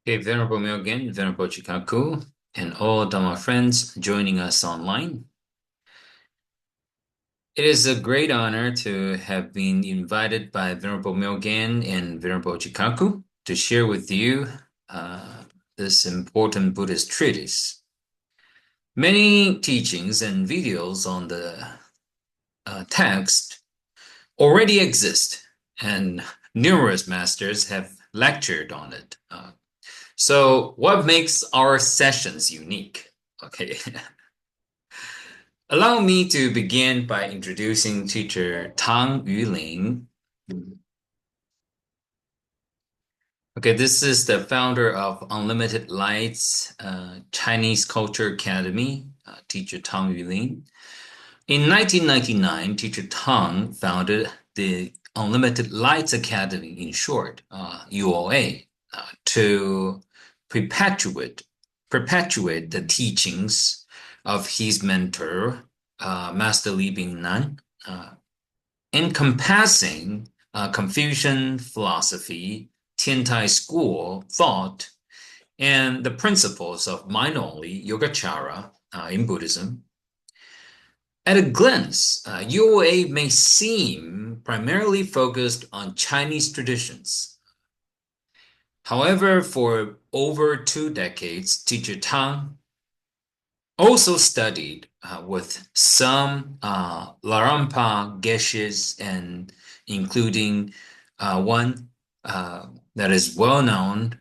Okay, Venerable Myogen, Venerable Chikaku, and all Dharma friends joining us online. It is a great honor to have been invited by Venerable Myogen and Venerable Chikaku to share with you this important Buddhist treatise. Many teachings and videos on the text already exist, and numerous masters have lectured on it. So what makes our sessions unique? Okay. Allow me to begin by introducing teacher Tang Yuling. Okay, this is the founder of Unlimited Lights Chinese Culture Academy, teacher Tang Yuling. In 1999, teacher Tang founded the Unlimited Lights Academy, in short, UOA, to perpetuate the teachings of his mentor, Master Li Bingnan, encompassing Confucian philosophy, Tiantai school thought, and the principles of mind-only Yogacara in Buddhism. At a glance, UOA may seem primarily focused on Chinese traditions. However, for over 2 decades, teacher Tang also studied with some Larampa geshes, and including one that is well known,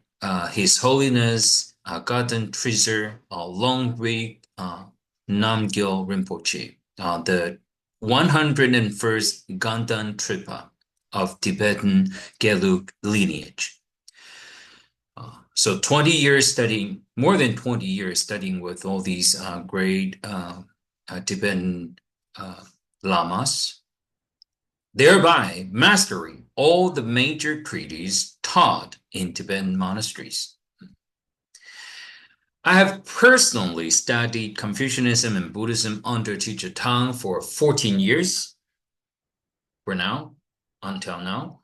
His Holiness Garden Treasure Longrig Namgyal Rinpoche, the 101st Ganden Trippa of Tibetan Gelug lineage. So 20 years studying, more than 20 years studying with all these great Tibetan lamas, thereby mastering all the major treatises taught in Tibetan monasteries. I have personally studied Confucianism and Buddhism under teacher Tang for 14 years, until now.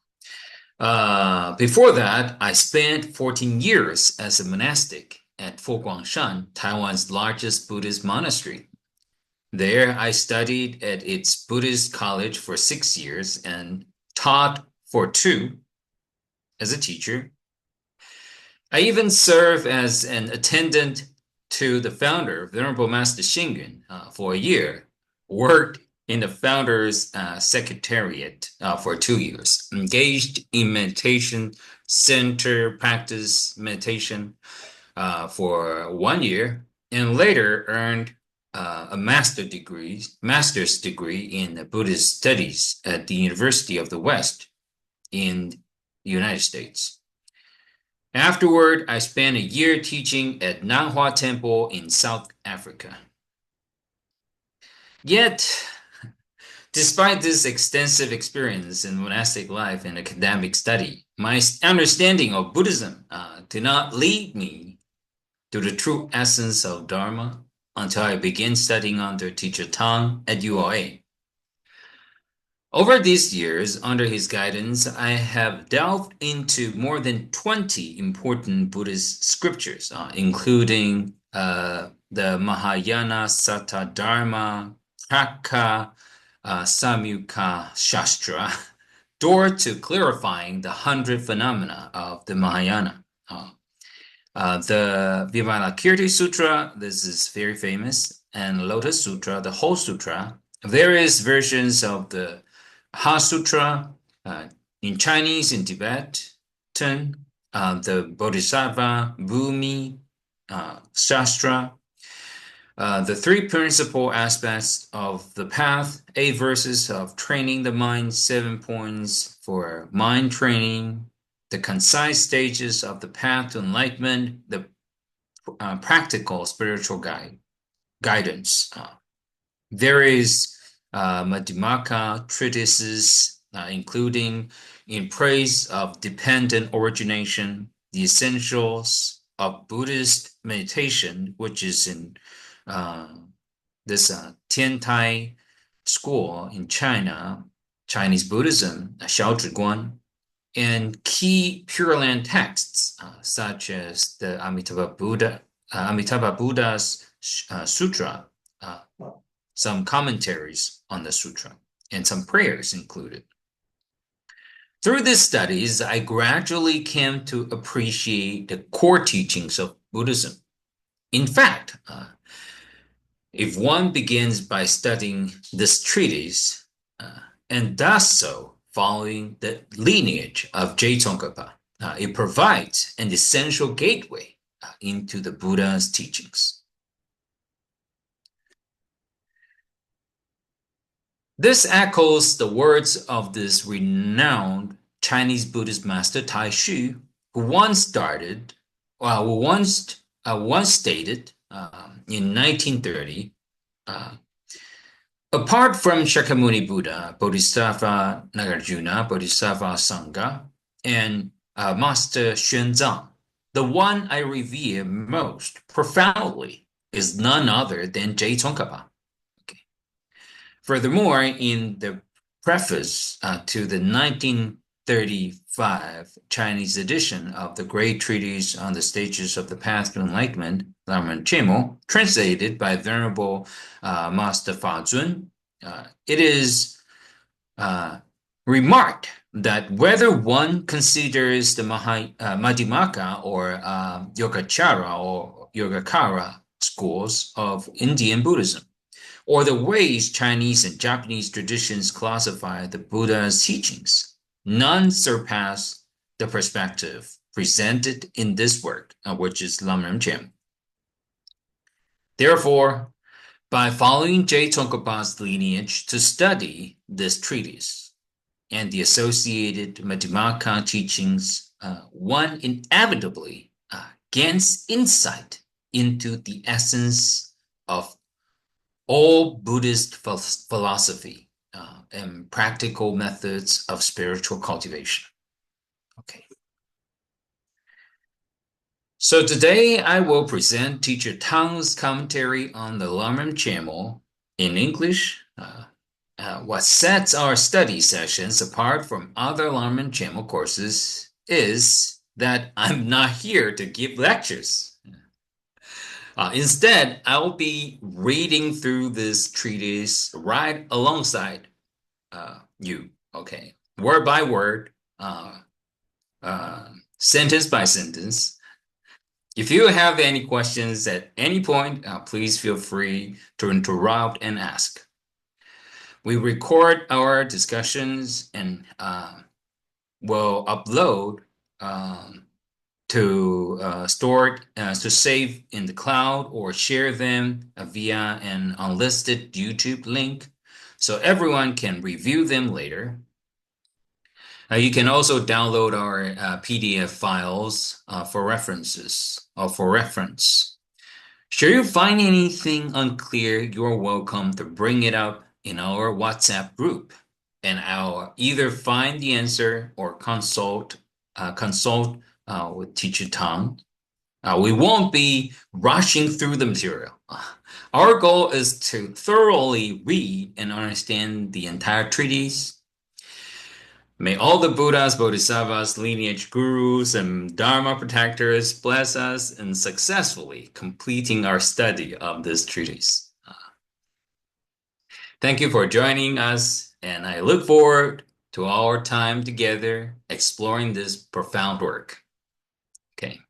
Before that, I spent 14 years as a monastic at Foguangshan, Taiwan's largest Buddhist monastery. There, I studied at its Buddhist college for 6 years and taught for 2 as a teacher. I even served as an attendant to the founder, Venerable Master Xingyun, for a year, worked in the founder's secretariat for 2 years, engaged in meditation center, practice meditation for 1 year, and later earned a master's degree in Buddhist studies at the University of the West in the United States. Afterward, I spent a year teaching at Nanhua Temple in South Africa. Yet, despite this extensive experience in monastic life and academic study, my understanding of Buddhism did not lead me to the true essence of Dharma until I began studying under teacher Tang at UOA. Over these years, under his guidance, I have delved into more than 20 important Buddhist scriptures, including the Mahayana Satadharma, Traka, Samyukta Shastra, door to clarifying the 100 phenomena of the Mahayana. The Vimalakirti Sutra, this is very famous, and Lotus Sutra, the whole sutra, various versions of the Ha Sutra in Chinese, in Tibetan, the Bodhisattva Bhumi Shastra, the 3 principal aspects of the path, 8 verses of training the mind, 7 points for mind training, the concise stages of the path to enlightenment, the practical spiritual guidance. There is Madhyamaka treatises, including in praise of dependent origination, the essentials of Buddhist meditation, which is in this Tiantai school in China, Chinese Buddhism, Xiao Zhiguan, and key Pure Land texts, such as the Amitabha Buddha's Sutra, some commentaries on the sutra, and some prayers included. Through these studies, I gradually came to appreciate the core teachings of Buddhism. In fact, if one begins by studying this treatise and does so following the lineage of Tsongkhapa, it provides an essential gateway into the Buddha's teachings. This echoes the words of this renowned Chinese Buddhist master Tai Shu, who once stated in 1930, apart from Shakyamuni Buddha, Bodhisattva Nagarjuna, Bodhisattva Sangha, and Master Xuanzang, the one I revere most profoundly is none other than Tsongkhapa. Furthermore, in the preface to the 1935 Chinese edition of the Great Treatise on the Stages of the Path to Enlightenment, Lam Rim Chen Mo, translated by Venerable Master Fa Zun, it is remarked that whether one considers the Madhyamaka or Yogacara or Yogacara schools of Indian Buddhism, or the ways Chinese and Japanese traditions classify the Buddha's teachings, none surpass the perspective presented in this work, which is Lam Rim Chen. Therefore, by following Tsongkhapa's lineage to study this treatise and the associated Madhyamaka teachings, one inevitably gains insight into the essence of all Buddhist philosophy and practical methods of spiritual cultivation. Okay. So today I will present Teacher Tang's commentary on the Lam Rim Chen Mo in English. What sets our study sessions apart from other Lam Rim Chen Mo courses is that I'm not here to give lectures. Instead, I'll be reading through this treatise right alongside you, okay? Word by word, sentence by sentence. If you have any questions at any point, please feel free to interrupt and ask. We record our discussions and will upload to save in the cloud or share them via an unlisted YouTube link so everyone can review them later. You can also download our PDF files for reference. Should you find anything unclear, you're welcome to bring it up in our WhatsApp group, and I'll either find the answer or consult with Teacher Tang. We won't be rushing through the material. Our goal is to thoroughly read and understand the entire treatise. May all the Buddhas, Bodhisattvas, lineage gurus, and Dharma protectors bless us in successfully completing our study of this treatise. Thank you for joining us, and I look forward to our time together exploring this profound work. Okay.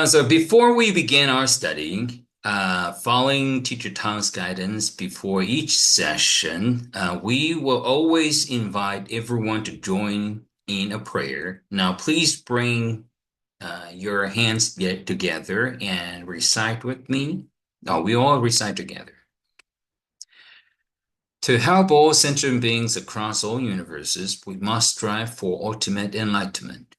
So before we begin our study, following Teacher Tang's guidance before each session, we will always invite everyone to join in a prayer. Now, please bring your hands together and recite with me. We all recite together. To help all sentient beings across all universes, we must strive for ultimate enlightenment.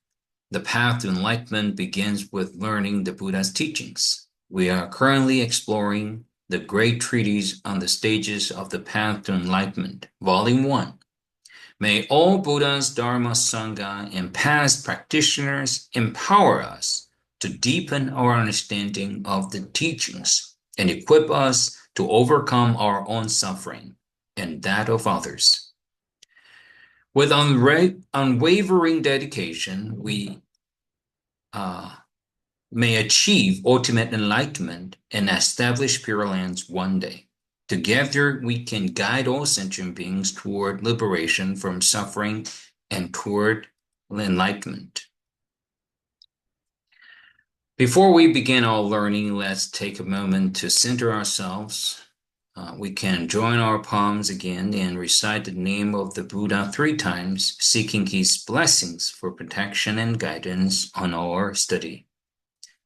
The path to enlightenment begins with learning the Buddha's teachings. We are currently exploring the Great Treatise on the Stages of the Path to Enlightenment, Volume 1. May all Buddhas, Dharma, Sangha, and past practitioners empower us to deepen our understanding of the teachings and equip us to overcome our own suffering and that of others. With unwavering dedication, we may achieve ultimate enlightenment and establish Pure Lands one day. Together, we can guide all sentient beings toward liberation from suffering and toward enlightenment. Before we begin our learning, let's take a moment to center ourselves. We can join our palms again and recite the name of the Buddha 3 times, seeking his blessings for protection and guidance on our study.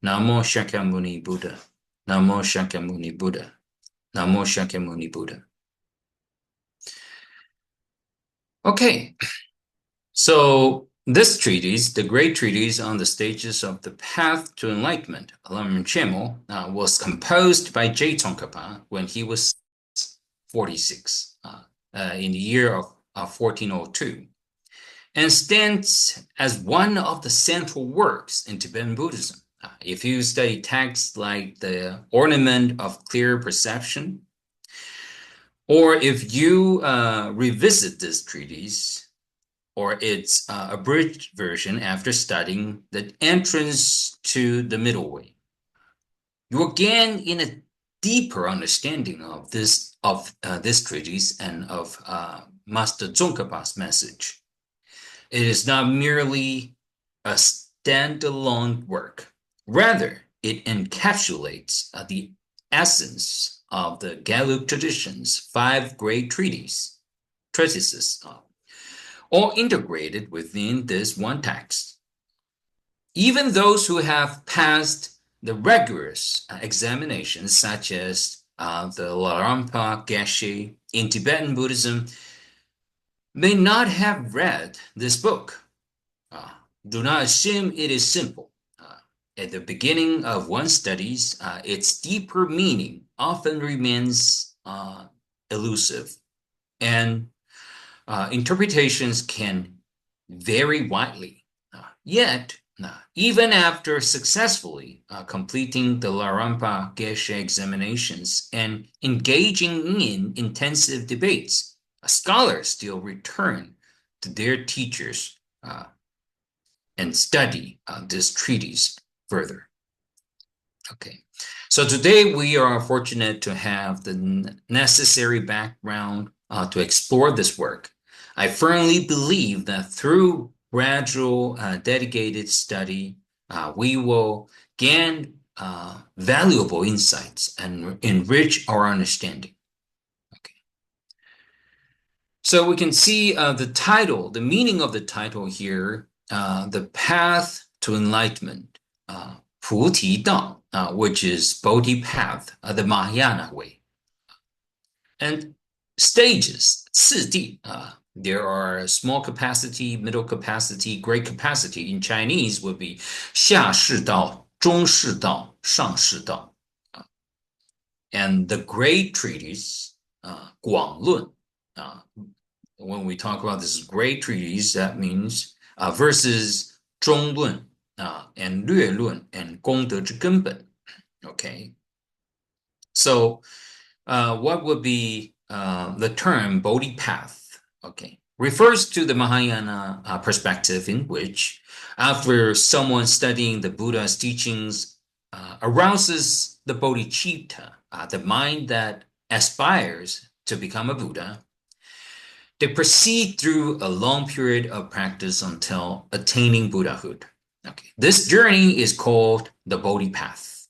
Namo Shakyamuni Buddha. Namo Shakyamuni Buddha. Namo Shakyamuni Buddha. Okay, so this treatise, the great treatise on the stages of the path to enlightenment, Lam Rim Chen Mo, was composed by J. Tsongkhapa when he was 46 in the year of 1402, and stands as one of the central works in Tibetan Buddhism. If you study texts like the Ornament of Clear Perception, or if you revisit this treatise, or its abridged version after studying the Entrance to the Middle Way, you will gain in a deeper understanding of this treatise and of Master Tsongkhapa's message. It is not merely a standalone work. Rather, it encapsulates the essence of the Gelug tradition's 5 great treatises, all integrated within this one text. Even those who have passed the rigorous examinations, such as the Larampa Geshe in Tibetan Buddhism, may not have read this book. Do not assume it is simple. At the beginning of one's studies, its deeper meaning often remains elusive, and interpretations can vary widely. Yet, even after successfully completing the Larampa Geshe examinations and engaging in intensive debates, scholars still return to their teachers and study this treatise further. Okay, so today we are fortunate to have the necessary background to explore this work. I firmly believe that through gradual, dedicated study, we will gain valuable insights and enrich our understanding. Okay. So we can see the title, the meaning of the title here, The Path to Enlightenment, Pu Ti Dao, which is Bodhi Path, the Mahayana way. And stages, 次第, there are small capacity, middle capacity, great capacity. In Chinese would be 下士道, 中士道, 上士道. And the great treatise, 广论, when we talk about this great treatise, that means versus 中论 and 略论 and 功德之根本. Okay, so what would be the term Bodhi path? Okay, refers to the Mahayana perspective in which, after someone studying the Buddha's teachings arouses the bodhicitta, the mind that aspires to become a Buddha, they proceed through a long period of practice until attaining Buddhahood. Okay, this journey is called the Bodhi path,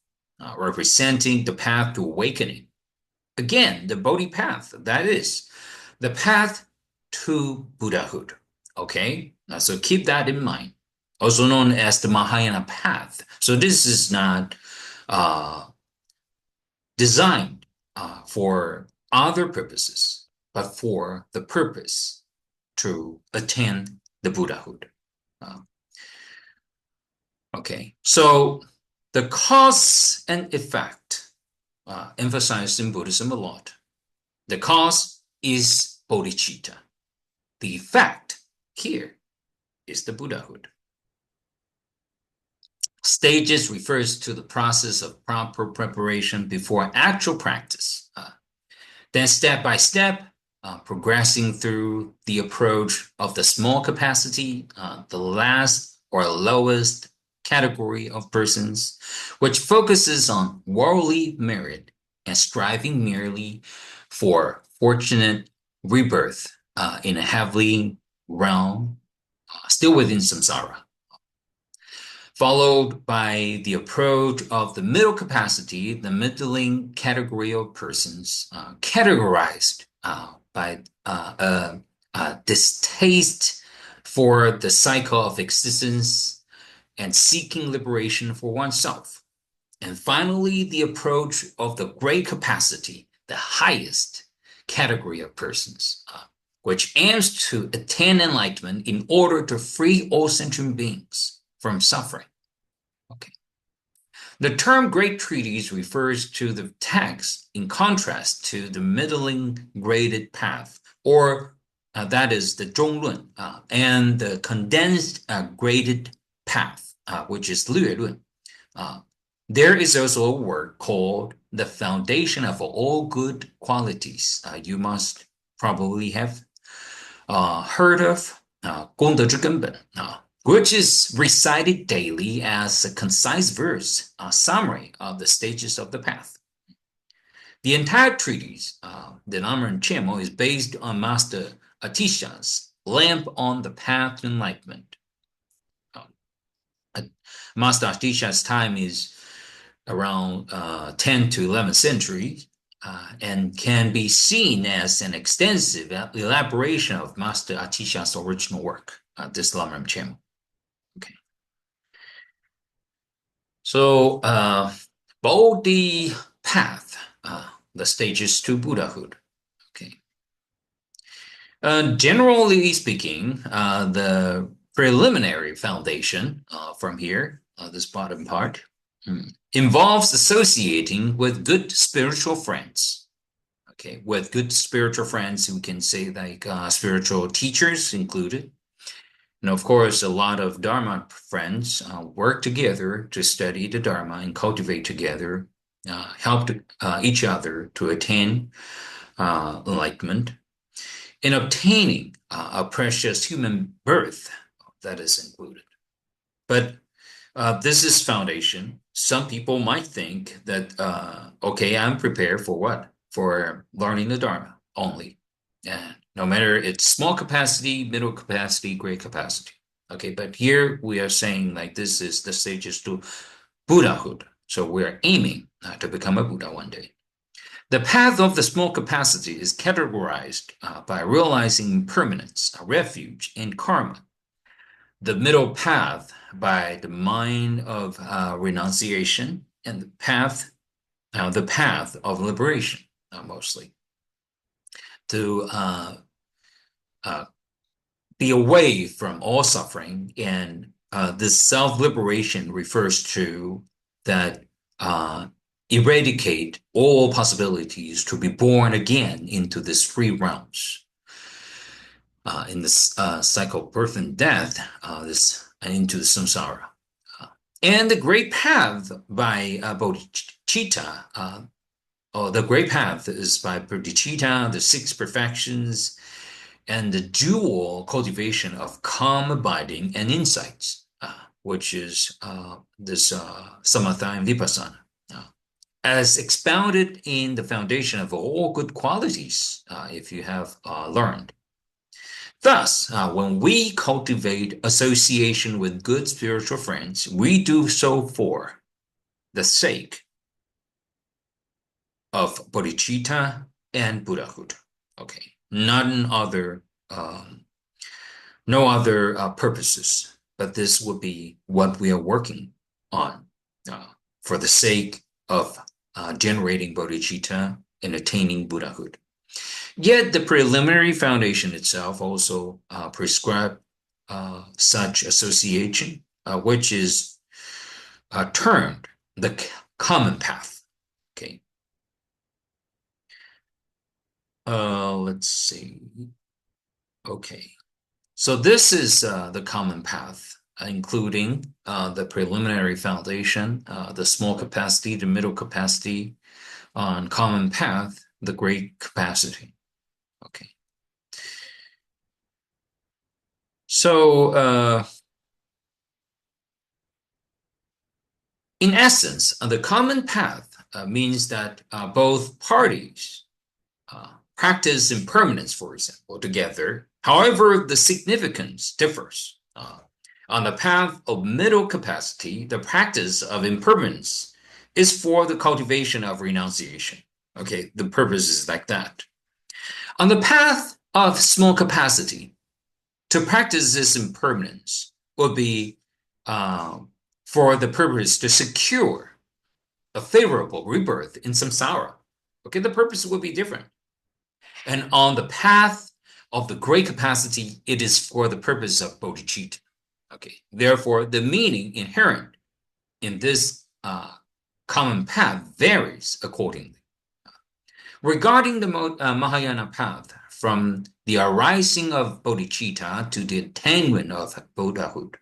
representing the path to awakening. Again, the Bodhi path, that is the path to Buddhahood. Okay, so keep that in mind. Also known as the Mahayana path. So this is not designed for other purposes, but for the purpose to attain the Buddhahood. Okay, so the cause and effect emphasized in Buddhism a lot. The cause is bodhicitta. The effect here is the Buddhahood. Stages refers to the process of proper preparation before actual practice. Then step by step, progressing through the approach of the small capacity, the last or lowest category of persons, which focuses on worldly merit and striving merely for fortunate rebirth in a heavenly realm, still within samsara, followed by the approach of the middle capacity, the middling category of persons, categorized by a distaste for the cycle of existence and seeking liberation for oneself. And finally, the approach of the great capacity, the highest category of persons, which aims to attain enlightenment in order to free all sentient beings from suffering. Okay. The term Great Treatise refers to the text in contrast to the middling graded path, or that is the Zhonglun, and the condensed graded path, which is Lüelun. There is also a word called the foundation of all good qualities. You must probably have heard of 功德之根本, which is recited daily as a concise verse, a summary of the stages of the path. The entire treatise, the Lam Rim Chen Mo, is based on Master Atisha's Lamp on the Path to Enlightenment. Master Atisha's time is around 10 to 11th century, and can be seen as an extensive elaboration of Master Atisha's original work, this Lam Rim Chen Mo. Okay. So, Bodhi path, the stages to Buddhahood. Okay. Generally speaking, the preliminary foundation from here, this bottom part, involves associating with good spiritual friends. Okay, with good spiritual friends, we can say like spiritual teachers included. And of course, a lot of Dharma friends work together to study the Dharma and cultivate together, help each other to attain enlightenment. In obtaining a precious human birth, that is included. But this is foundation. Some people might think that, okay, I'm prepared for what? For learning the Dharma only. And no matter it's small capacity, middle capacity, great capacity. Okay, but here we are saying like this is the stages to Buddhahood. So we're aiming to become a Buddha one day. The path of the small capacity is categorized by realizing impermanence, refuge, and karma. The middle path by the mind of renunciation, and the path of liberation, mostly to be away from all suffering. And this self-liberation refers to that eradicate all possibilities to be born again into this free realms. In this cycle of birth and death, into the samsara. And the great path by bodhicitta, or the great path is by bodhicitta, the six perfections, and the dual cultivation of calm abiding and insights, which is this samatha and vipassana, as expounded in the foundation of all good qualities, if you have learned. Thus, when we cultivate association with good spiritual friends, we do so for the sake of bodhicitta and Buddhahood. Okay, no other purposes, but this would be what we are working on for the sake of generating bodhicitta and attaining Buddhahood. Yet the preliminary foundation itself also prescribes such association, which is termed the common path. Okay. Let's see. Okay. So this is the common path, including the preliminary foundation, the small capacity, the middle capacity, on common path, the great capacity. Okay. So, in essence, the common path means that both parties practice impermanence, for example, together. However, the significance differs. On the path of middle capacity, the practice of impermanence is for the cultivation of renunciation. Okay, the purpose is like that. On the path of small capacity, to practice this impermanence would be for the purpose to secure a favorable rebirth in samsara. Okay, the purpose would be different. And on the path of the great capacity, it is for the purpose of bodhicitta. Okay, therefore, the meaning inherent in this common path varies accordingly. Regarding the Mahayana path, from the arising of bodhicitta to the attainment of Buddhahood,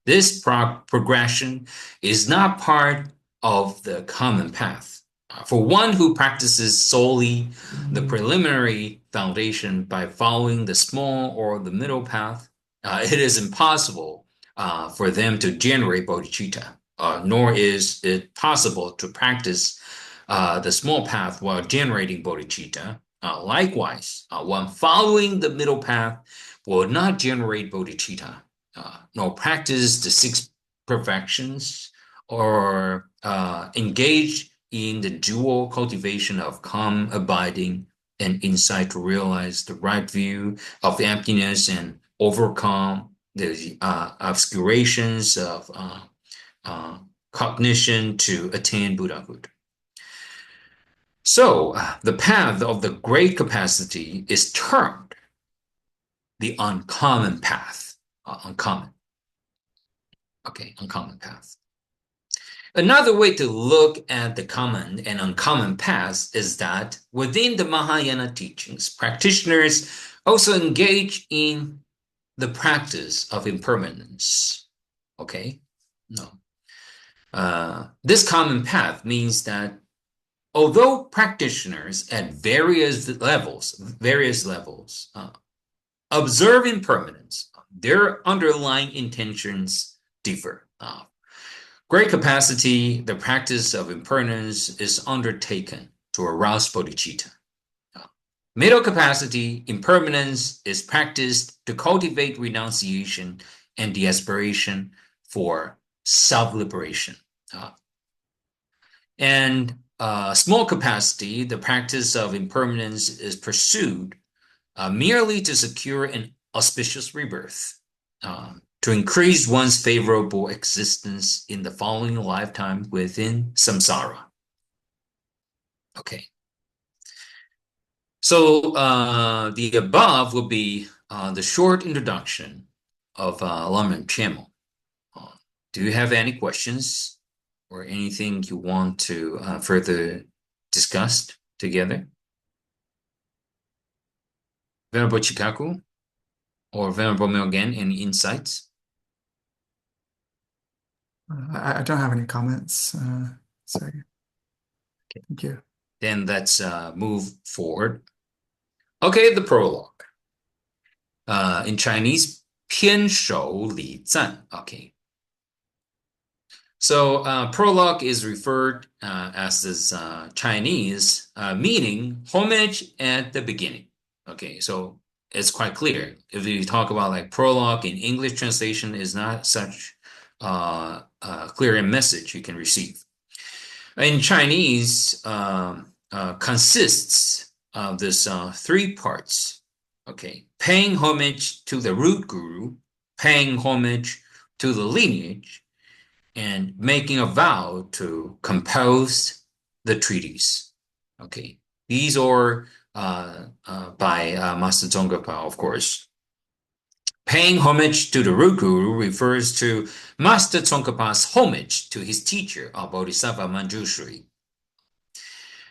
this progression is not part of the common path. For one who practices solely the preliminary foundation by following the small or the middle path, it is impossible for them to generate bodhicitta, nor is it possible to practice the small path while generating bodhicitta. Likewise, one following the middle path will not generate bodhicitta, nor practice the six perfections, or engage in the dual cultivation of calm, abiding, and insight to realize the right view of emptiness and overcome the obscurations of cognition to attain Buddhahood. So, the path of the great capacity is termed the uncommon path. Uncommon. Okay, uncommon path. Another way to look at the common and uncommon paths is that within the Mahayana teachings, practitioners also engage in the practice of impermanence. Okay? No. This common path means that although practitioners at various levels observe impermanence, their underlying intentions differ. Great capacity, the practice of impermanence is undertaken to arouse bodhicitta. Middle capacity, impermanence is practiced to cultivate renunciation and the aspiration for self-liberation. And small capacity, the practice of impermanence is pursued merely to secure an auspicious rebirth, to increase one's favorable existence in the following lifetime within samsara. Okay. So the above will be the short introduction of Lam Rim Chen Mo. Do you have any questions or anything you want to further discuss together? Venerable Chikaku or Venerable Myogen, any insights? I don't have any comments. Sorry. Okay. Thank you. Then let's move forward. Okay, the prologue. In Chinese, 偏首礼赞. Okay. So prologue is referred as this Chinese meaning homage at the beginning. Okay, so it's quite clear. If you talk about like prologue in English translation is not such clear a message you can receive. In Chinese, consists of this three parts. Okay, paying homage to the root guru, paying homage to the lineage, and making a vow to compose the treatise. Okay, these are by Master Tsongkhapa, of course. Paying homage to the root guru refers to Master Tsongkhapa's homage to his teacher, Bodhisattva Manjushri.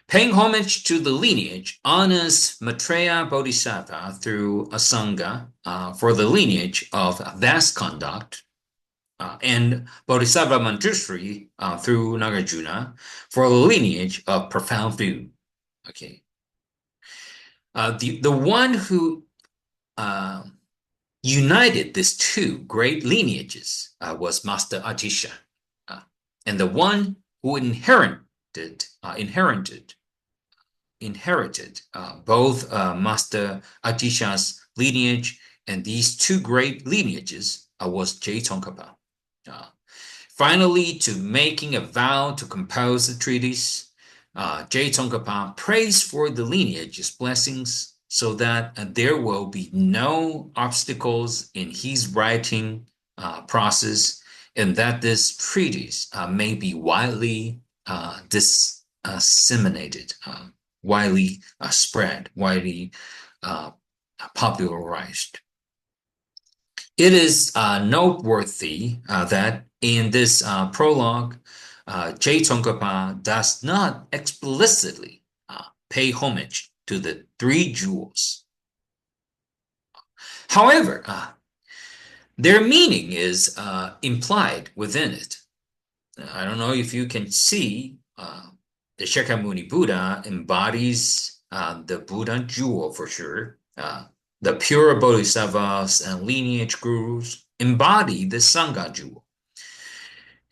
Paying homage to the lineage honors Maitreya Bodhisattva through a sangha for the lineage of vast conduct, and Bodhisattva Manjushri through Nagarjuna for the lineage of profound view. Okay. The one who united these two great lineages was Master Atisha, and the one who inherited both Master Atisha's lineage and these two great lineages was Tsongkhapa. Finally, to making a vow to compose the treatise, Tsongkhapa prays for the lineage's blessings so that there will be no obstacles in his writing process, and that this treatise may be widely disseminated, widely spread, widely popularized. It is noteworthy that in this prologue, Tsongkhapa does not explicitly pay homage to the three jewels. However, their meaning is implied within it. I don't know if you can see the Shakyamuni Buddha embodies the Buddha jewel for sure. The pure bodhisattvas and lineage gurus embody the Sangha jewel.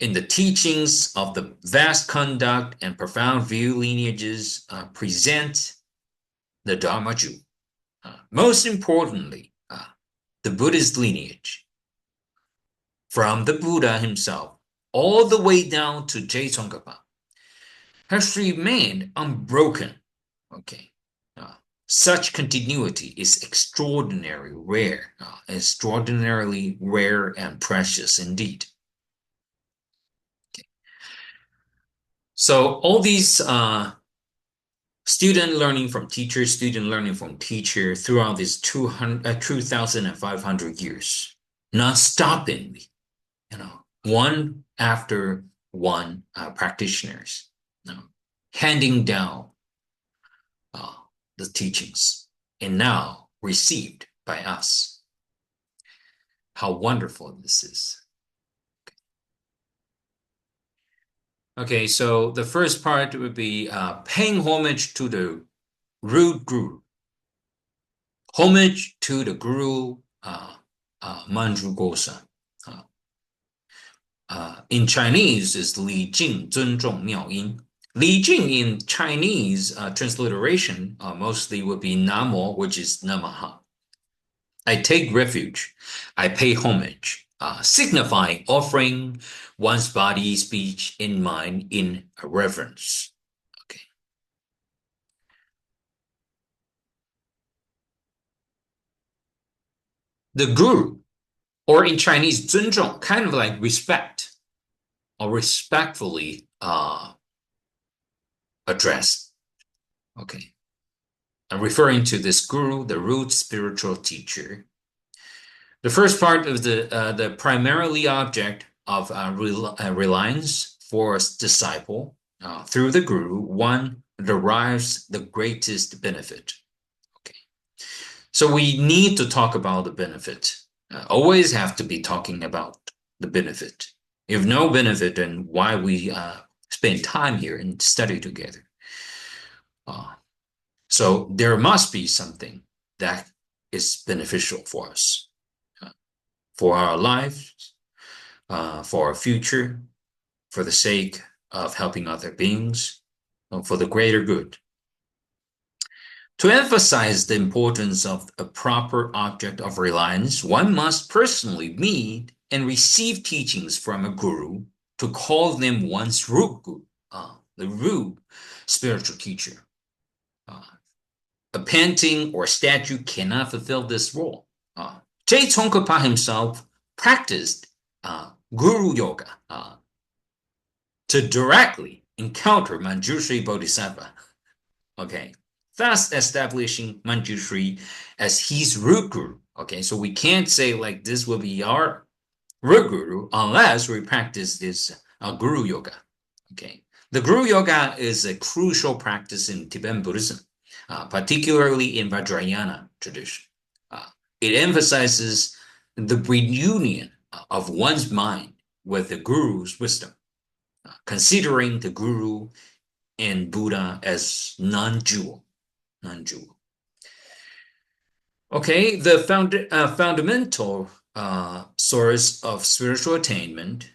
In the teachings of the vast conduct and profound view lineages present the Dharma jewel. Most importantly, the Buddhist lineage, from the Buddha himself all the way down to Tsongkhapa, has remained unbroken. Okay. Such continuity is extraordinarily rare and precious indeed. Okay. So all these student learning from teacher, student learning from teacher throughout these 2,500 years, non-stoppingly, one after one practitioners, handing down the teachings, and now received by us. How wonderful this is. Okay, so the first part would be paying homage to the root guru. Homage to the guru Manju Gosa. In Chinese is Li Jing Zun Zhong Miao Yin. Li Jing in Chinese transliteration mostly would be Namo, which is Namaha. I take refuge, I pay homage, signifying offering one's body, speech, and mind in reverence. Okay. The guru, or in Chinese, 尊重, kind of like respect, or respectfully addressed. Okay. I'm referring to this guru, the root spiritual teacher. The first part of the primarily object of reliance for a disciple through the guru, one derives the greatest benefit. Okay. So we need to talk about the benefit. Always have to be talking about the benefit. If no benefit, then why we spend time here and study together? So there must be something that is beneficial for us, for our lives, for our future, for the sake of helping other beings, for the greater good. To emphasize the importance of a proper object of reliance, one must personally meet and receive teachings from a guru to call them one's root guru, the root spiritual teacher. A painting or statue cannot fulfill this role. Tsongkhapa himself practiced guru yoga to directly encounter Manjushri Bodhisattva. Okay, thus establishing Manjushri as his root guru. Okay, so we can't say like this will be our root guru unless we practice this guru yoga. Okay, the guru yoga is a crucial practice in Tibetan Buddhism. Particularly in Vajrayana tradition. It emphasizes the reunion of one's mind with the guru's wisdom, considering the guru and Buddha as non-dual. Okay, the fundamental source of spiritual attainment,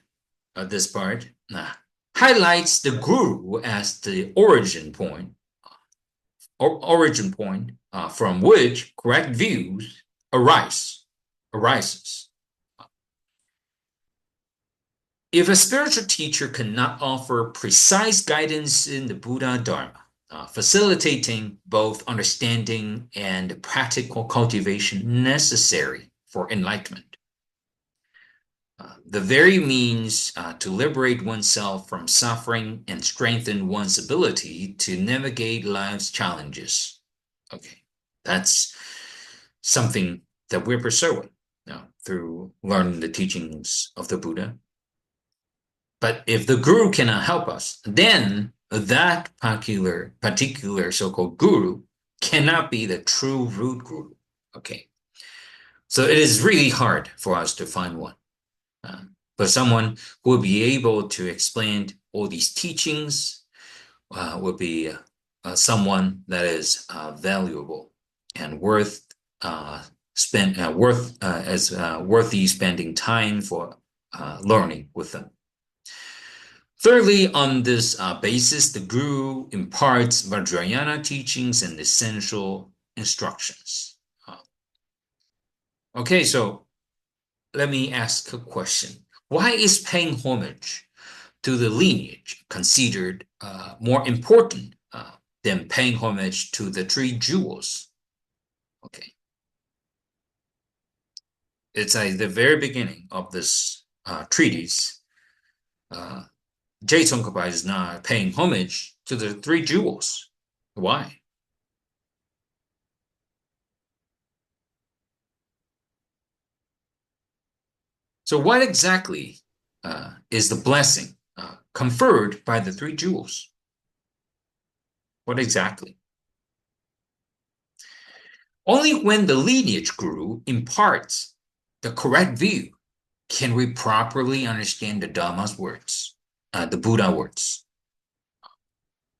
this part, highlights the guru as the origin point from which correct views arises. If a spiritual teacher cannot offer precise guidance in the Buddha Dharma, facilitating both understanding and practical cultivation necessary for enlightenment, the very means to liberate oneself from suffering and strengthen one's ability to navigate life's challenges. Okay, that's something that we're pursuing through learning the teachings of the Buddha. But if the guru cannot help us, then that particular so-called guru cannot be the true root guru. Okay, so it is really hard for us to find one. But someone who will be able to explain all these teachings will be someone that is valuable and worthy spending time for learning with them. Thirdly, on this basis, the guru imparts Vajrayana teachings and essential instructions. Okay, so let me ask a question. Why is paying homage to the lineage considered more important than paying homage to the three jewels? Okay. It's at the very beginning of this treatise. Tsongkhapa is not paying homage to the three jewels. Why? So what exactly is the blessing conferred by the three jewels? What exactly? Only when the lineage guru imparts the correct view can we properly understand the Dhamma's words, the Buddha words.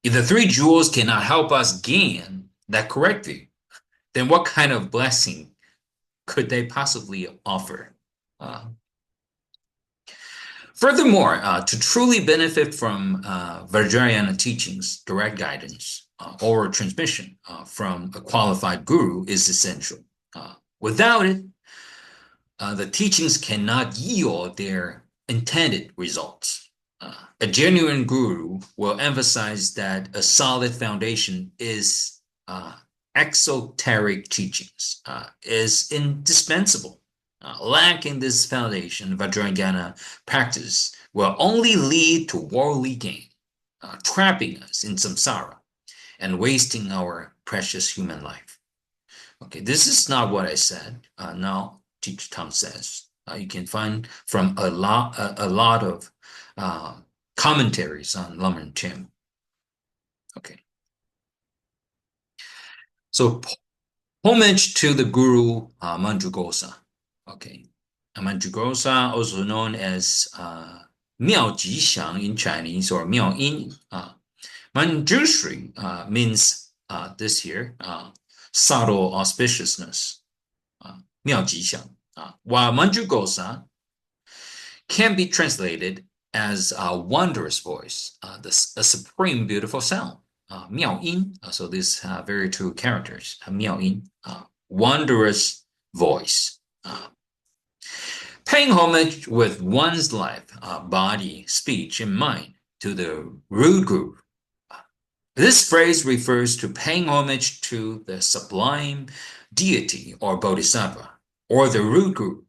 If the three jewels cannot help us gain that correct view, then what kind of blessing could they possibly offer? Furthermore, to truly benefit from Vajrayana teachings, direct guidance, or transmission from a qualified guru is essential. Without it, the teachings cannot yield their intended results. A genuine guru will emphasize that a solid foundation is exoteric teachings is indispensable. Lacking this foundation, Vajrayana practice will only lead to worldly gain, trapping us in samsara and wasting our precious human life. Okay, this is not what I said. Now, Teacher Tang says. You can find from a lot of commentaries on Lam Rim Chen Mo. Okay, so homage to the Guru Manjugosa. Okay, Manjugosa, also known as Miao Jixiang in Chinese or Miao Yin. Manjushri means this here subtle auspiciousness. Miao Jixiang. While Manjugosa can be translated as a wondrous voice, a supreme beautiful sound. Miao Yin, so these very two characters, Miao Yin, wondrous voice. Paying homage with one's life, body, speech, and mind to the root guru. This phrase refers to paying homage to the sublime deity or bodhisattva, or the root guru.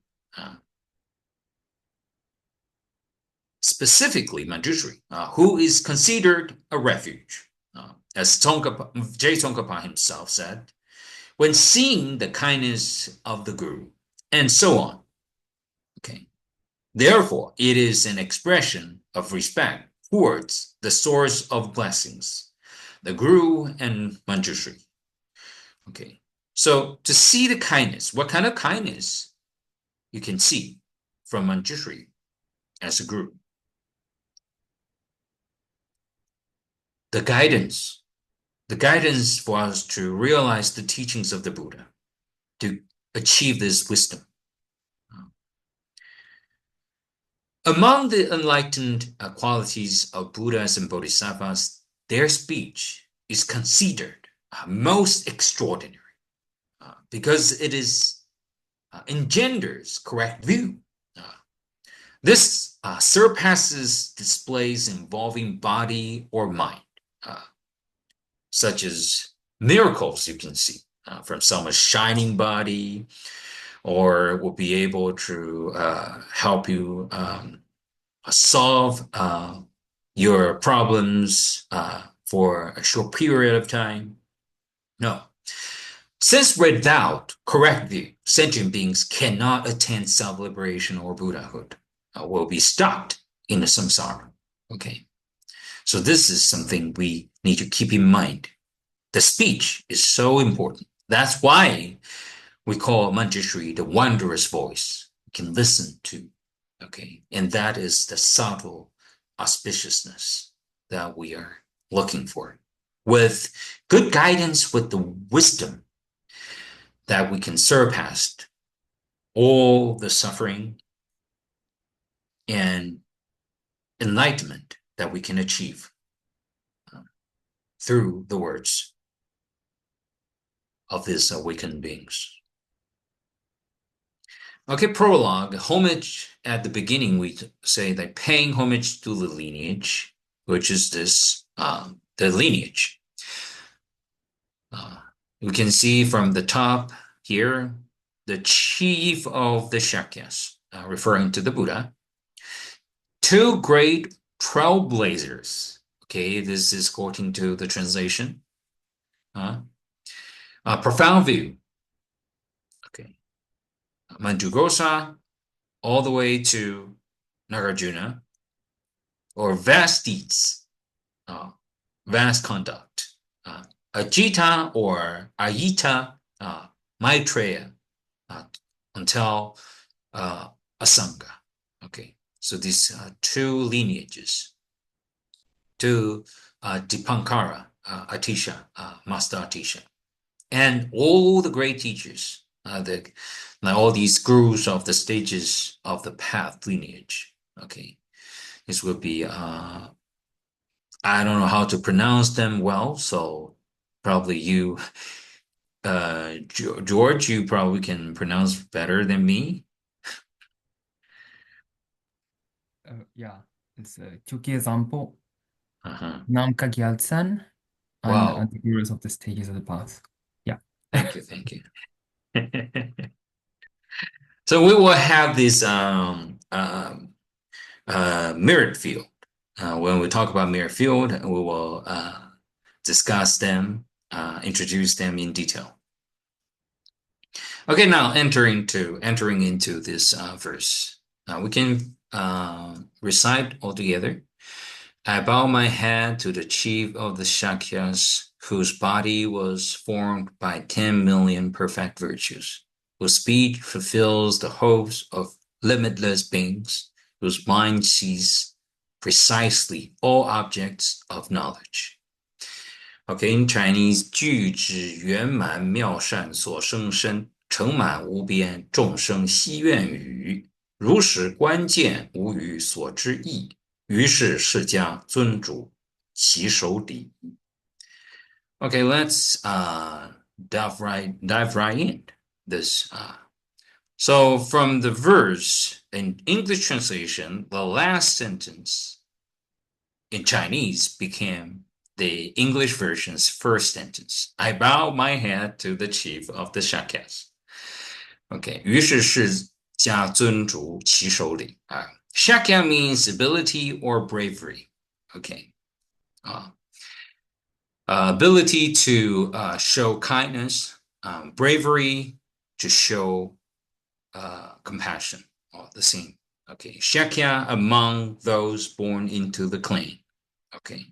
Specifically Manjushri, who is considered a refuge. As Tsongkhapa himself said, when seeing the kindness of the guru, and so on. Okay. Therefore, it is an expression of respect towards the source of blessings, the guru and Manjushri. Okay. So to see the kindness, what kind of kindness you can see from Manjushri as a guru? The guidance for us to realize the teachings of the Buddha, to achieve this wisdom. Among the enlightened qualities of Buddhas and Bodhisattvas, their speech is considered most extraordinary because it is engenders correct view. This surpasses displays involving body or mind, such as miracles you can see from someone's shining body, or will be able to help you solve your problems for a short period of time. No. Since without correct view, sentient beings cannot attain self-liberation or Buddhahood, will be stuck in the samsara. Okay. So this is something we need to keep in mind. The speech is so important. That's why we call Manjushri the wondrous voice you can listen to. Okay. And that is the subtle auspiciousness that we are looking for. With good guidance, with the wisdom that we can surpass all the suffering and enlightenment that we can achieve through the words of these awakened beings. Okay, prologue. Homage at the beginning, we say that paying homage to the lineage, which is this, the lineage. You can see from the top here, the chief of the Shakyas, referring to the Buddha. Two great trailblazers. Okay, this is according to the translation. Profound view. Okay. Manjugosa all the way to Nagarjuna, or vast deeds, vast conduct. Ajita or Ayita Maitreya until Asanga. Okay, so these two lineages to Dipankara, Atisha, Master Atisha, and all the great teachers, all these gurus of the stages of the path lineage. Okay, this will be, I don't know how to pronounce them well, so probably you, George, you probably can pronounce better than me. Yeah, it's Kyoke Zampo, Uh-huh. Namka Gyaltsan, and Wow. the gurus of the stages of the path. Yeah. Thank you, thank you. So we will have this mirrored field. When we talk about mirrored field, we will discuss them, introduce them in detail. Okay, now entering into this verse, we can recite all together. I bow my head to the chief of the Shakyas, whose body was formed by 10 million perfect virtues, whose speech fulfills the hopes of limitless beings, whose mind sees precisely all objects of knowledge. Okay, in Chinese, 具指圆满妙善所生身，盛满无边众生希愿语，如实关键无语所知意。于是释迦尊主其手底。Okay, let's dive right in this. So from the verse in English translation, the last sentence in Chinese became the English version's first sentence. I bow my head to the chief of the Shakyas. Okay, 于是释迦尊主其手里。Shakya means ability or bravery. Okay. Ability to show kindness, bravery to show compassion, all the same. Okay. Shakya among those born into the clan. Okay.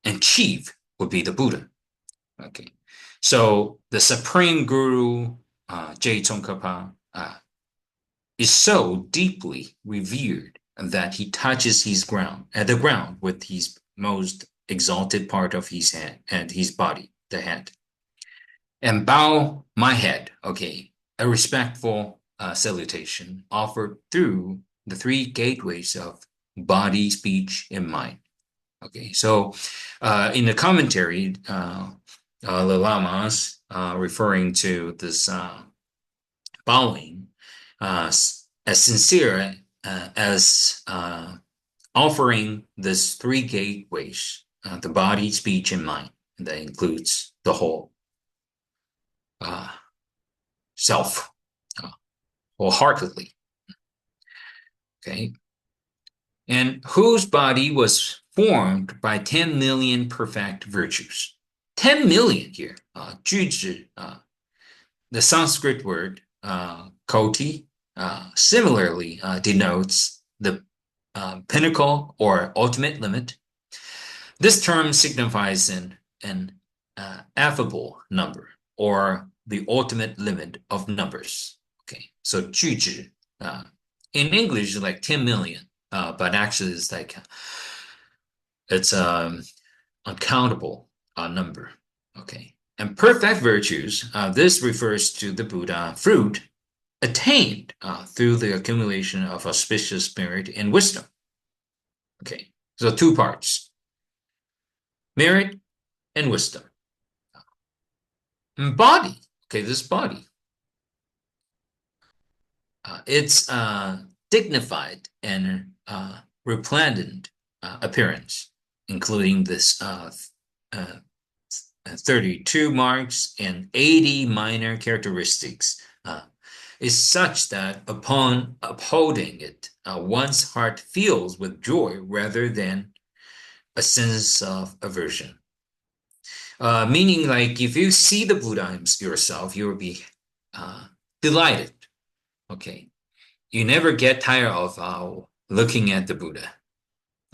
And chief would be the Buddha. Okay. So the supreme guru, Tsongkhapa, is so deeply revered that he touches the ground with his most exalted part of his head and his body, the head. And bow my head. Okay. a respectful salutation offered through the three gateways of body, speech, and mind. Okay, so in the commentary, the Lamas referring to this bowing as sincere as offering this three gateways, the body, speech, and mind. And that includes the whole self wholeheartedly. Okay. And whose body was formed by 10 million perfect virtues. 10 million here. 句子, the Sanskrit word koti similarly denotes the pinnacle or ultimate limit. This term signifies an affable number or the ultimate limit of numbers. Okay, so 句子 in English is like 10 million, but actually it's like it's uncountable number. Okay, and perfect virtues. This refers to the Buddha fruit attained through the accumulation of auspicious merit and wisdom. Okay, so two parts: merit and wisdom. And body. Okay, this body. It's dignified and resplendent appearance, including this 32 marks and 80 minor characteristics, is such that upon upholding it, one's heart fills with joy rather than a sense of aversion. Meaning, like, if you see the Buddha yourself, you will be delighted. Okay, you never get tired of looking at the Buddha.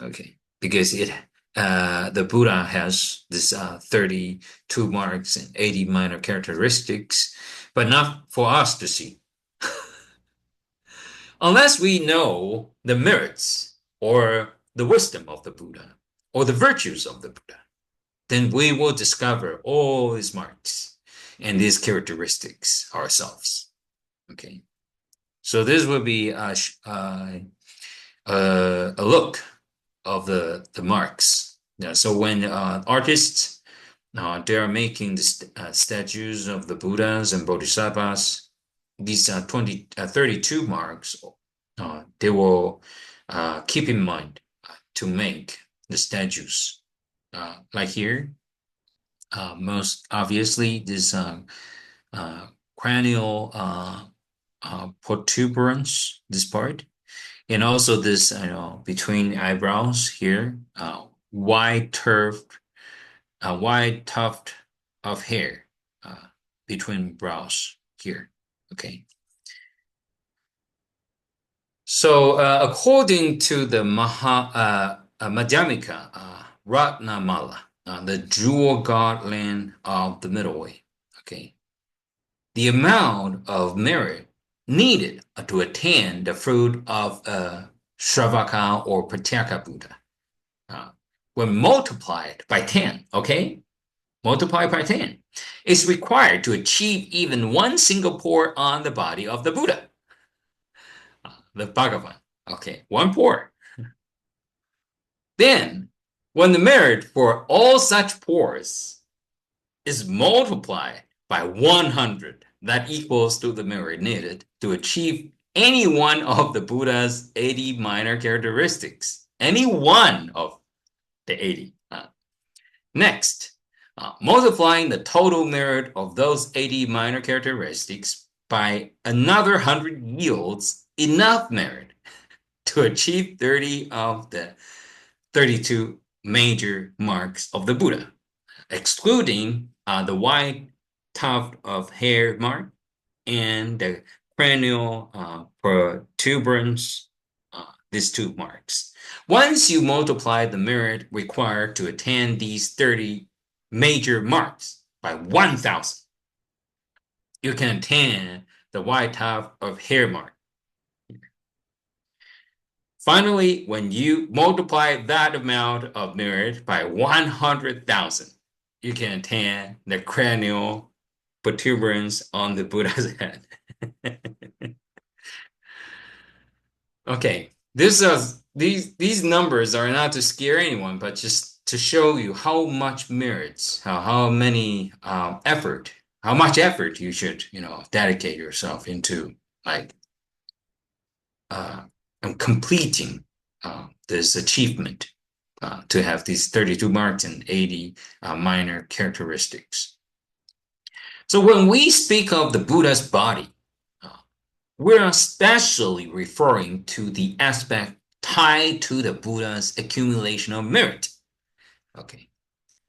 Okay, because the Buddha has this 32 marks and 80 minor characteristics, but not for us to see. Unless we know the merits or the wisdom of the Buddha or the virtues of the Buddha, then we will discover all these marks and these characteristics ourselves. Okay, so this will be a look of the marks. Yeah, so when artists they are making the statues of the Buddhas and Bodhisattvas, these 32 marks, they will keep in mind to make the statues. Like here, most obviously this cranial protuberance, this part, and also this between eyebrows here, wide tuft of hair between brows here. Okay. So according to the Madhyamika Ratnamala, the jewel godland of the middle way, okay, the amount of merit needed to attain the fruit of Shravaka or Pratyeka Buddha when multiplied by 10, okay, multiplied by 10, is required to achieve even one single pore on the body of the Buddha. The Bhagavan, okay, one pore. Then, when the merit for all such pores is multiplied by 100, that equals to the merit needed to achieve any one of the Buddha's 80 minor characteristics. Any one of the 80. Next, multiplying the total merit of those 80 minor characteristics by another 100 yields enough merit to achieve 30 of the 32 major marks of the Buddha, excluding the wide tuft of hair mark and the cranial protuberance, these two marks. Once you multiply the merit required to attain these 30 major marks by 1,000, you can attain the wide tuft of hair mark. Finally, when you multiply that amount of merit by 100,000, you can attain the cranial protuberance on the Buddha's head. Okay, these numbers are not to scare anyone, but just to show you how much merits, how many how much effort you should, dedicate yourself into like uh, completing this achievement to have these 32 marks and 80 minor characteristics. So when we speak of the Buddha's body, uh, we're especially referring to the aspect tied to the Buddha's accumulation of merit. Okay,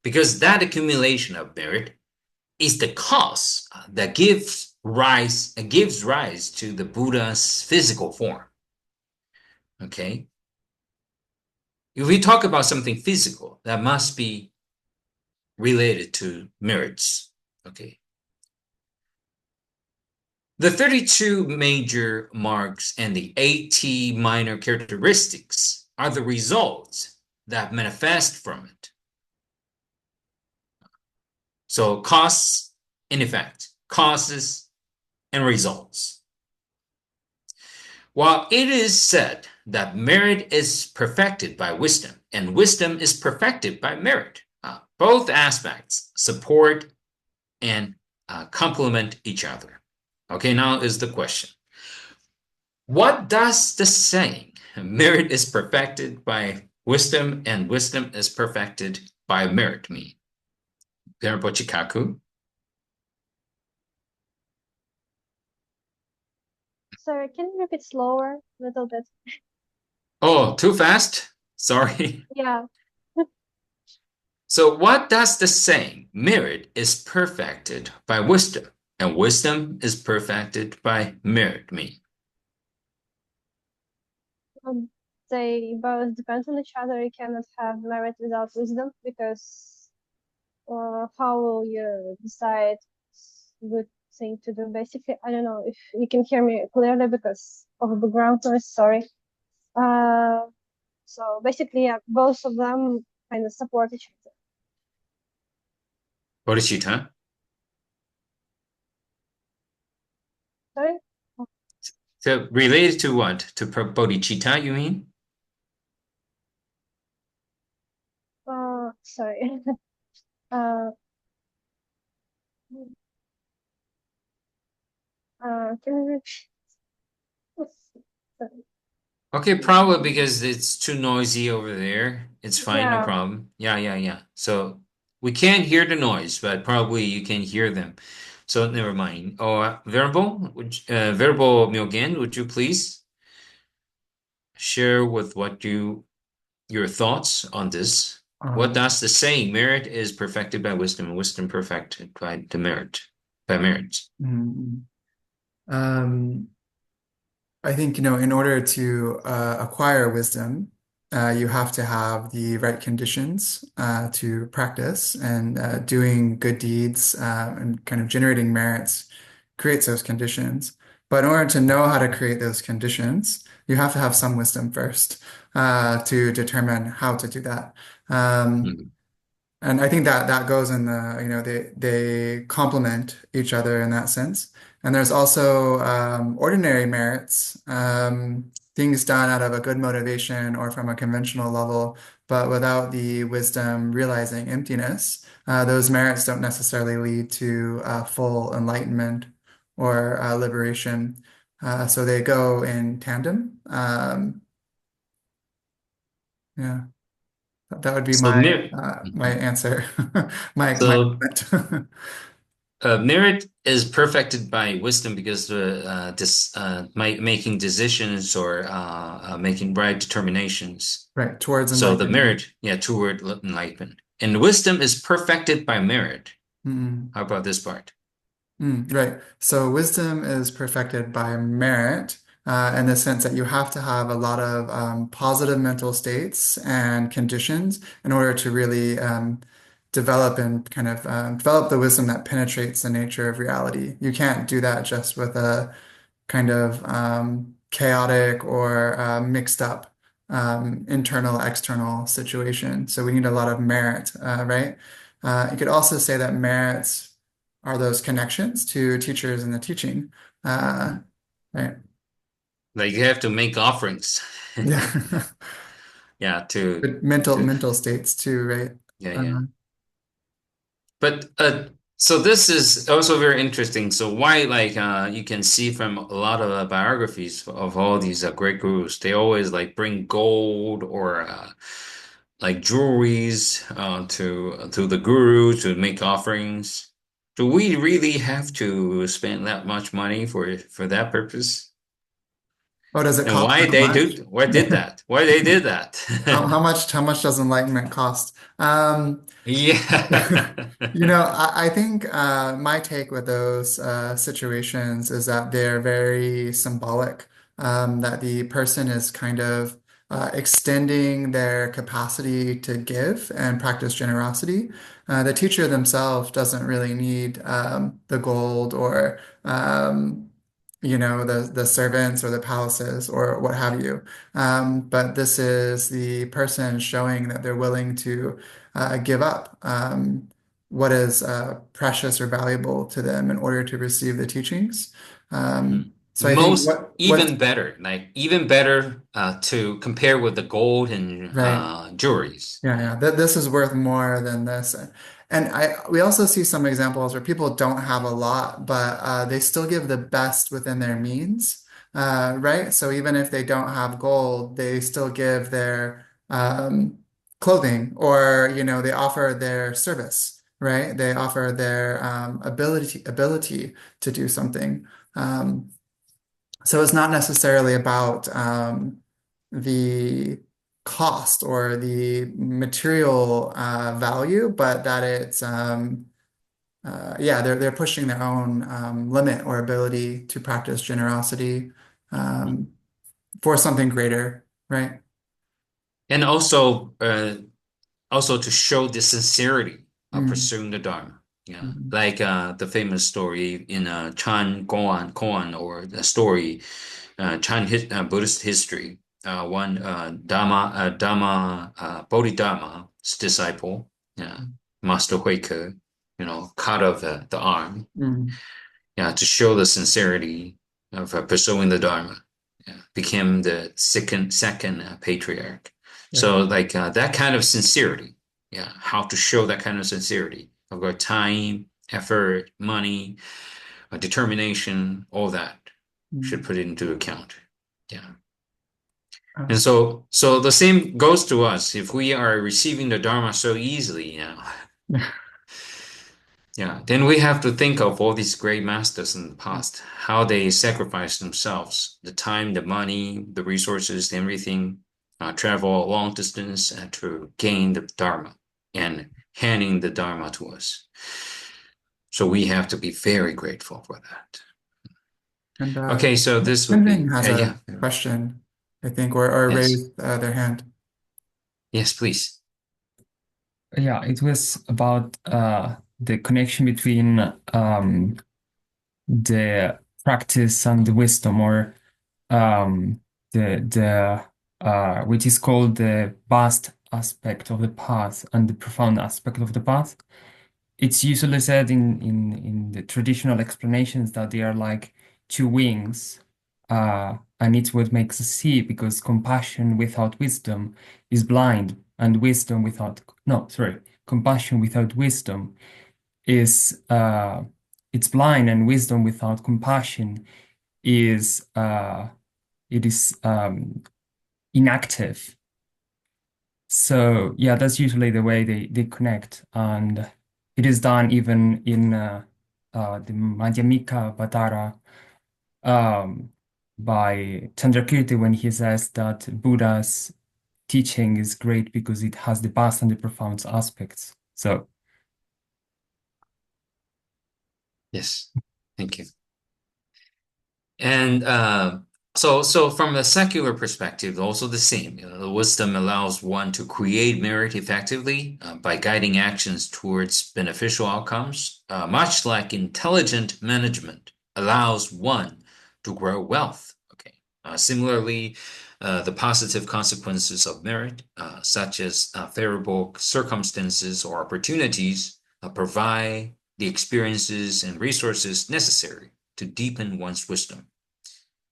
because that accumulation of merit is the cause that gives rise to the Buddha's physical form. Okay, if we talk about something physical, that must be related to merits. Okay, the 32 major marks and the 80 minor characteristics are the results that manifest from it. So causes and effect, causes and results. While it is said that merit is perfected by wisdom and wisdom is perfected by merit, both aspects support and complement each other. Okay, now is the question. What does the saying, merit is perfected by wisdom and wisdom is perfected by merit mean? Venerable Chikaku? Sorry, can you repeat slower a little bit? Oh, too fast? Sorry. Yeah. So what does the saying, merit is perfected by wisdom and wisdom is perfected by merit mean? They both depend on each other. You cannot have merit without wisdom because how will you decide good thing to do? Basically, I don't know if you can hear me clearly because of background noise. Sorry. So basically, yeah, both of them kind of support each other. Bodhicitta? Sorry. So related to what? To bodhicitta, you mean? Sorry. uh, can you repeat? Sorry. Okay, probably because it's too noisy over there. It's fine, no Yeah. problem. Yeah. So we can't hear the noise, but probably you can hear them. So never mind. Oh, Verbal Myogen, would you please share with your thoughts on this? What does the saying, merit is perfected by wisdom, and wisdom perfected by merit? I think, in order to acquire wisdom, you have to have the right conditions to practice, and doing good deeds and kind of generating merits creates those conditions. But in order to know how to create those conditions, you have to have some wisdom first to determine how to do that. Mhm. And I think that goes in they complement each other in that sense. And there's also ordinary merits, things done out of a good motivation or from a conventional level, but without the wisdom realizing emptiness. Those merits don't necessarily lead to full enlightenment or liberation. So they go in tandem. Yeah. That would be So my merit, my answer, my so comment. merit is perfected by wisdom because making decisions or making right determinations. Right, towards So the enlightenment. merit, toward enlightenment, and wisdom is perfected by merit. Mm, How about this part? right. So wisdom is perfected by merit, in the sense that you have to have a lot of positive mental states and conditions in order to really develop and kind of develop the wisdom that penetrates the nature of reality. You can't do that just with a kind of chaotic or mixed up internal, external situation. So we need a lot of merit, right? You could also say that merits are those connections to teachers and the teaching. Right. Like you have to make offerings. Yeah. Yeah, But to mental states too, right? yeah. But so this is also very interesting. So why like you can see from a lot of biographies of all these great gurus, they always like bring gold or like jewelries to the guru to make offerings. Do we really have to spend that much money for that purpose? Oh, does it And cost why that they much? do why did that? Why they did that? How much does enlightenment cost? Yeah. I think my take with those situations is that they're very symbolic, that the person is kind of extending their capacity to give and practice generosity. The teacher themselves doesn't really need the gold or the servants or the palaces or what have you. But this is the person showing that they're willing to give up what is precious or valuable to them in order to receive the teachings. So I think Most even better, like even better to compare with the gold and right. jewelries. Yeah. This is worth more than this. And we also see some examples where people don't have a lot, but they still give the best within their means, right? So even if they don't have gold, they still give their clothing, or they offer their service, right? They offer their ability to do something. Um, so it's not necessarily about the cost or the material value, but that it's they're pushing their own limit or ability to practice generosity for something greater, right? And also to show the sincerity of Mm, pursuing the Dharma. Yeah. mm, Like the famous story in Chan Koan or the story Chan Buddhist history. One Dharma Bodhidharma's disciple, Master Huike, cut off the arm, mm, to show the sincerity of pursuing the Dharma. Became the second patriarch. right. So like that kind of sincerity, how to show that kind of sincerity of our time, effort, money, determination, all that should Mm. put it into account. Yeah. And Uh, so the same goes to us. If we are receiving the Dharma so easily, then we have to think of all these great masters in the past, how they sacrificed themselves, the time, the money, the resources, everything, travel a long distance to gain the Dharma and handing the Dharma to us. So we have to be very grateful for that. and Okay, so this would Tenzing be, has yeah, a question, I think, or yes, raised their hand. yes, please. Yeah, it was about the connection between the practice and the wisdom, or the which is called the vast aspect of the path and the profound aspect of the path. It's usually said in the traditional explanations that they are like two wings, and it's what makes us see, because compassion without wisdom is blind, and wisdom without, no, sorry, compassion without wisdom is it's blind, and wisdom without compassion is it is inactive. So yeah, that's usually the way they connect, and it is done even in the Madhyamika Vatara by Chandrakirti, when he says that Buddha's teaching is great because it has the vast and the profound aspects. So Yes, thank you. And so from a secular perspective, also the same. The wisdom allows one to create merit effectively by guiding actions towards beneficial outcomes, much like intelligent management allows one to grow wealth. Okay. Similarly, the positive consequences of merit, such as favorable circumstances or opportunities, provide the experiences and resources necessary to deepen one's wisdom.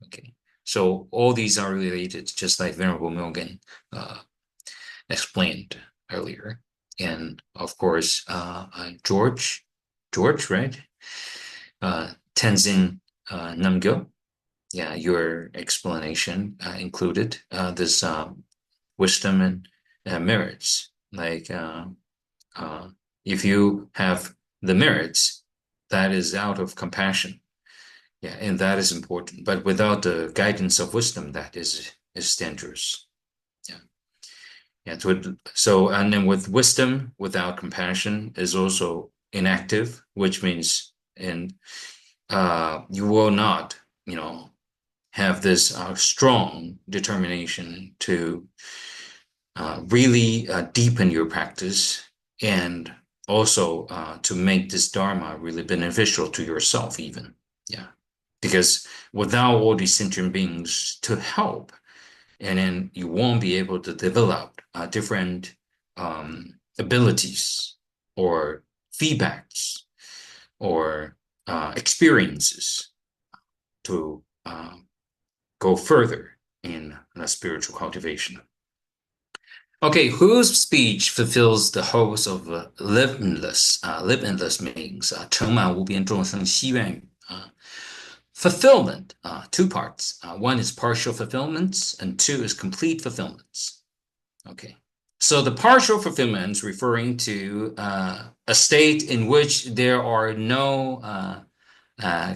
Okay, so all these are related, just like Venerable Milgen explained earlier. And of course, George, right? Tenzin Namgyo, yeah, your explanation included this wisdom and merits. Like if you have the merits, that is out of compassion. Yeah, and that is important. But without the guidance of wisdom, that is dangerous. Yeah. Yeah. So and then with wisdom without compassion is also inactive, which means you will not, have this strong determination to really deepen your practice and also to make this dharma really beneficial to yourself even. Yeah. Because without all these sentient beings to help, and then you won't be able to develop different abilities or feedbacks or experiences to go further in spiritual cultivation. Okay, whose speech fulfills the hopes of limitless? Limitless means 成满无边众生希愿语. Fulfillment, two parts. One is partial fulfillments, and two is complete fulfillments. Okay, so the partial fulfillments referring to a state in which there are no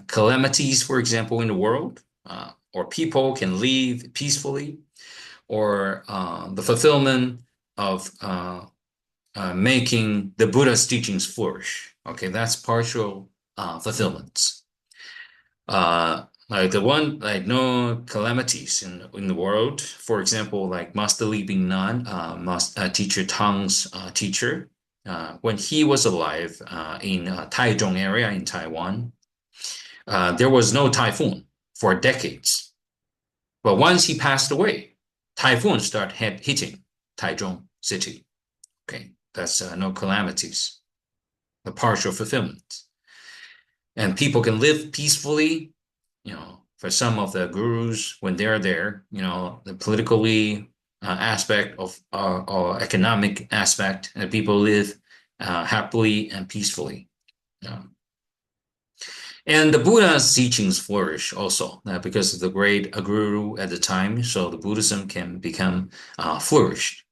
calamities, for example, in the world, or people can live peacefully, or the fulfillment of making the Buddha's teachings flourish. Okay, that's partial fulfillments. Like no calamities in the world. For example, like Master Li Bingnan, Teacher Tang's teacher, when he was alive in Taichung area in Taiwan, there was no typhoon for decades. But once he passed away, typhoons started hitting Taichung city. Okay, that's no calamities, the partial fulfillment. And people can live peacefully, for some of the gurus, when they're there, the politically aspect of or economic aspect, and people live happily and peacefully. And the Buddha's teachings flourish also because of the great guru at the time, so the Buddhism can become flourished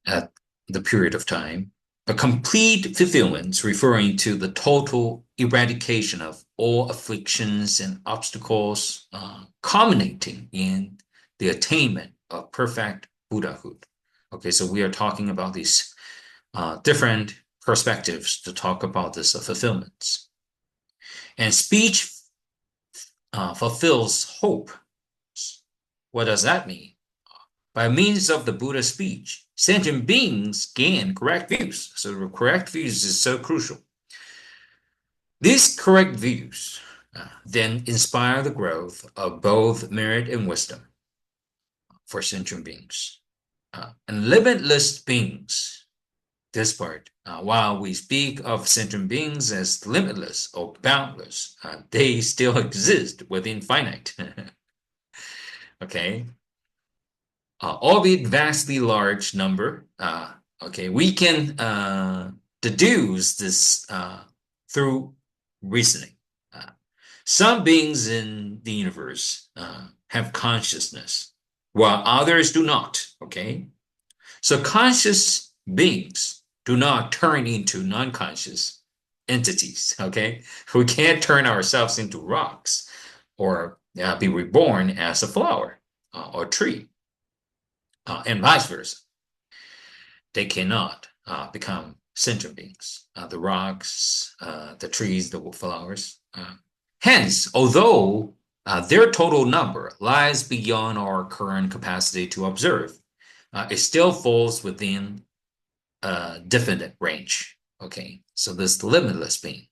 at the period of time. A complete fulfillment referring to the total eradication of all afflictions and obstacles, culminating in the attainment of perfect Buddhahood. Okay, so we are talking about these different perspectives to talk about this fulfillments. And speech fulfills hope. What does that mean? By means of the Buddha's speech, sentient beings gain correct views. So the correct views is so crucial. These correct views then inspire the growth of both merit and wisdom for sentient beings. And limitless beings, this part, while we speak of sentient beings as limitless or boundless, they still exist within finite. Okay. Albeit vastly large number, okay, we can deduce this through reasoning. Some beings in the universe have consciousness, while others do not, okay? So conscious beings do not turn into non-conscious entities, okay? We can't turn ourselves into rocks or be reborn as a flower or tree. And vice versa. They cannot become sentient beings, the rocks, the trees, the flowers. Hence, although their total number lies beyond our current capacity to observe, it still falls within a definite range. Okay, so this limitless being.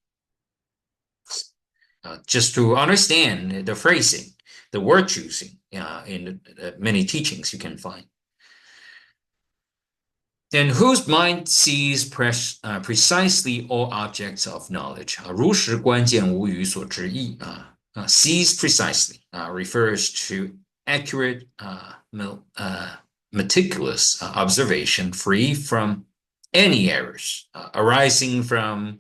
Just to understand the phrasing, the word choosing in many teachings you can find. And whose mind sees precisely all objects of knowledge. 如实观见无与所知意 sees precisely refers to accurate, meticulous observation, free from any errors, arising from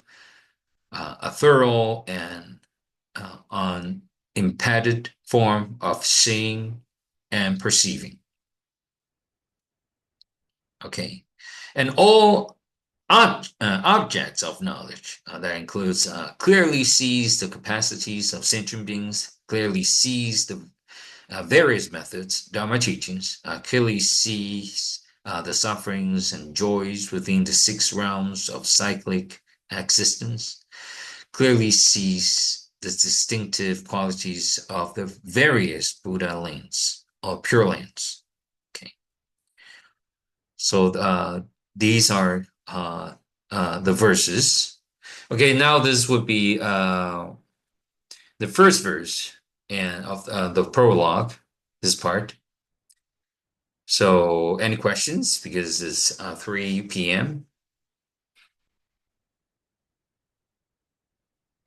a thorough and unimpeded form of seeing and perceiving. Okay. And all objects of knowledge, that includes clearly sees the capacities of sentient beings, clearly sees the various methods, Dharma teachings, clearly sees the sufferings and joys within the 6 realms of cyclic existence, clearly sees the distinctive qualities of the various Buddha lanes or pure lanes. Okay. So these are the verses. Okay, now this would be the first verse and of the prologue, this part. So any questions? Because it's 3 p.m.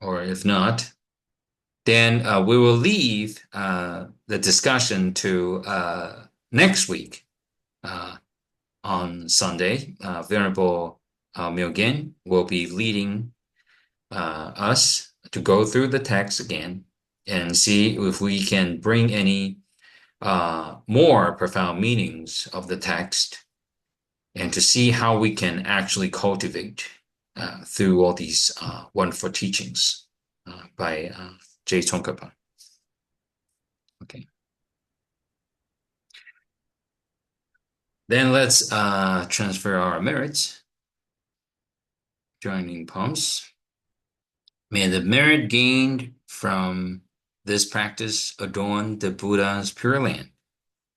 Or if not, then we will leave the discussion to next week on Sunday. Venerable Myogen will be leading us to go through the text again and see if we can bring any more profound meanings of the text, and to see how we can actually cultivate through all these wonderful teachings by J. Tsongkhapa. Okay. Then let's transfer our merits. Joining poems. May the merit gained from this practice adorn the Buddha's Pure Land.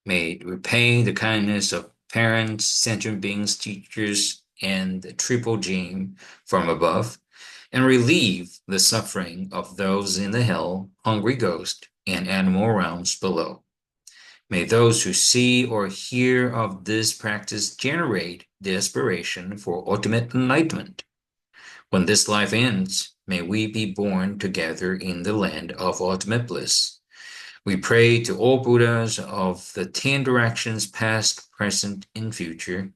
May it repay the kindness of parents, sentient beings, teachers, and the triple gene from above, and relieve the suffering of those in the hell, hungry ghost, and animal realms below. May those who see or hear of this practice generate the aspiration for ultimate enlightenment. When this life ends, may we be born together in the land of ultimate bliss. We pray to all Buddhas of the 10 directions, past, present, and future,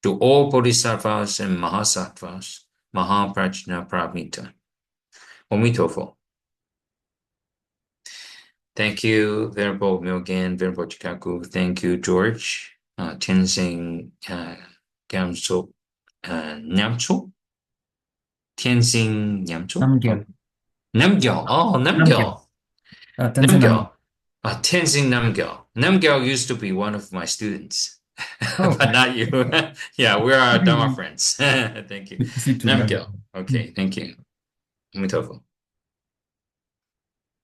to all Bodhisattvas and Mahasattvas, Mahaprajna Pramita. Omitofo. Thank you, Venerable Myogen, Venerable Chikaku. Thank you, George. Tenzin Gyamso Nyamcho? Tenzin Nyamcho? Namgyal. Namgyal. Oh, Namgyal. Tenzin Namgyal. Tenzin Namgyal. Namgyal used to be one of my students, Oh. but not you. Yeah, we are Dharma friends. Thank you. Good to see you. Namgyal. Okay, thank you. Omitofo.